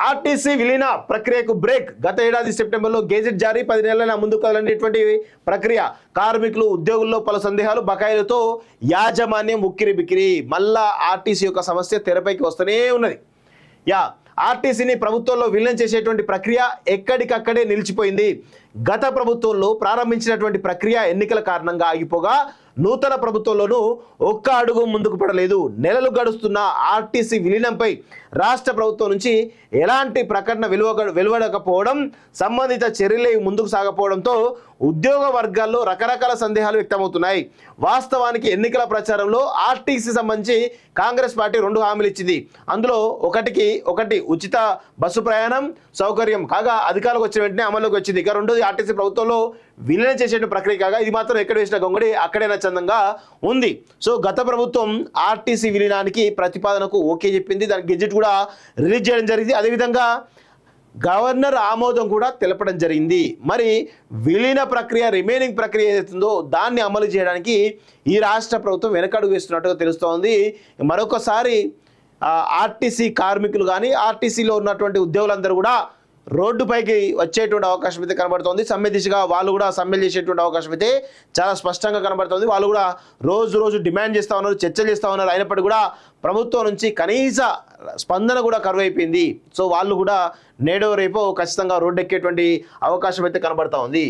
RTC విలీన ప్రక్రియకు break. గత ఏడాది సెప్టెంబర్లో గెజెట్ జారీ, 10 నెలల ముందుకు కదలనేటువంటి ప్రక్రియ. కార్మికులు, ఉద్యోగుల్లో పలు సందేహాలు, బకాయిలతో యాజమాన్యం ఉక్కిరి బిక్కిరి. మళ్ళా ఆర్టీసీ యొక్క సమస్య తెరపైకి వస్తూనే ఉన్నది. ఆర్టీసీని ప్రభుత్వంలో విలీనం చేసేటువంటి ప్రక్రియ ఎక్కడికక్కడే నిలిచిపోయింది. గత ప్రభుత్వంలో ప్రారంభించినటువంటి ప్రక్రియ ఎన్నికల కారణంగా ఆగిపోగా నూతన ప్రభుత్వంలోనూ ఒక్క అడుగు ముందుకు పడలేదు. నెలలు గడుస్తున్న ఆర్టీసీ విలీనంపై రాష్ట్ర ప్రభుత్వం నుంచి ఎలాంటి ప్రకటన వెలువడకపోవడం, సంబంధిత చర్యలే ముందుకు సాగపోవడంతో ఉద్యోగ వర్గాల్లో రకరకాల సందేహాలు వ్యక్తమవుతున్నాయి. వాస్తవానికి ఎన్నికల ప్రచారంలో ఆర్టీసీ సంబంధించి కాంగ్రెస్ పార్టీ 2 హామీలు ఇచ్చింది. అందులో ఒకటి ఉచిత బస్సు ప్రయాణం సౌకర్యం కాగా అధికారులకు వచ్చిన వెంటనే అమల్లోకి వచ్చింది. ఇక రెండోది ఆర్టీసీ ప్రభుత్వంలో విలీనం చేసే ప్రక్రియ కాగా ఇది మాత్రం ఎక్కడ వేసిన గొంగడి అక్కడే నచ్చందంగా ఉంది. సో గత ప్రభుత్వం ఆర్టీసీ విలీనానికి ప్రతిపాదనకు ఓకే చెప్పింది. దానికి గెజెట్ కూడా రిలీజ్ చేయడం జరిగింది. అదేవిధంగా గవర్నర్ ఆమోదం కూడా తెలపడం జరిగింది. మరి విలీన ప్రక్రియ, రిమైనింగ్ ప్రక్రియ ఏదైతుందో దాన్ని అమలు చేయడానికి ఈ రాష్ట్ర ప్రభుత్వం వెనకడుగు వేస్తున్నట్టుగా తెలుస్తోంది. మరొకసారి ఆర్టీసీ కార్మికులు కానీ ఆర్టీసీలో ఉన్నటువంటి ఉద్యోగులందరూ కూడా రోడ్డుపైకి వచ్చేటువంటి అవకాశం అయితే కనబడుతోంది. సమ్మె దిశగా వాళ్ళు కూడా సమ్మెలు చేసేటువంటి అవకాశం అయితే చాలా స్పష్టంగా కనబడుతోంది. వాళ్ళు కూడా రోజు డిమాండ్ చేస్తూ ఉన్నారు, చర్చలు చేస్తూ ఉన్నారు. అయినప్పటికీ కూడా ప్రభుత్వం నుంచి కనీస స్పందన కూడా కరువైపోయింది. సో వాళ్ళు కూడా నేడో రేపో ఖచ్చితంగా రోడ్డు ఎక్కేటువంటి అవకాశం అయితే కనబడుతూ ఉంది.